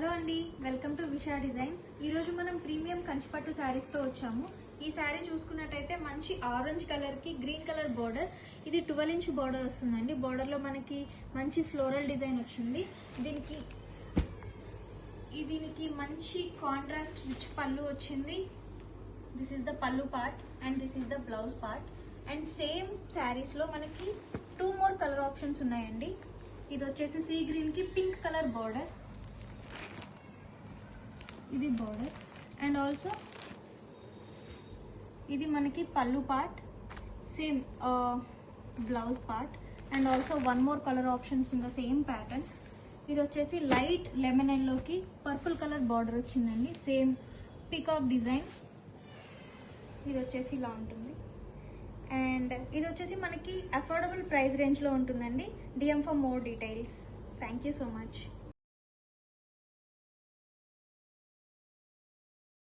Hello అండి, welcome to విషా designs. ఈరోజు మనం ప్రీమియం కంచిపట్టు శారీస్తో వచ్చాము. ఈ శారీ చూసుకున్నట్టయితే మంచి ఆరెంజ్ కలర్కి గ్రీన్ కలర్ బార్డర్, ఇది 12 ఇంచ్ బార్డర్ వస్తుందండి. బార్డర్లో మనకి మంచి ఫ్లోరల్ డిజైన్ వచ్చింది. దీనికి మంచి కాంట్రాస్ట్ రిచ్ పళ్ళు వచ్చింది. దిస్ ఈస్ ద పళ్ళు part and this is the blouse part. And same శారీస్లో మనకి 2 more కలర్ ఆప్షన్స్ ఉన్నాయండి. ఇది వచ్చేసి సీ గ్రీన్కి పింక్ కలర్ బార్డర్, ఇది బార్డర్. అండ్ ఆల్సో ఇది మనకి పళ్ళు part, same blouse part. And also 1 more colour options in the same pattern. ఇది వచ్చేసి లైట్ లెమన్ ఎల్లోకి పర్పుల్ కలర్ బార్డర్ వచ్చిందండి, సేమ్ పీకాక్ డిజైన్. ఇది వచ్చేసి ఇలా ఉంటుంది. అండ్ ఇది వచ్చేసి మనకి అఫోర్డబుల్ ప్రైస్ రేంజ్లో ఉంటుందండి. DM for more details. Thank you so much.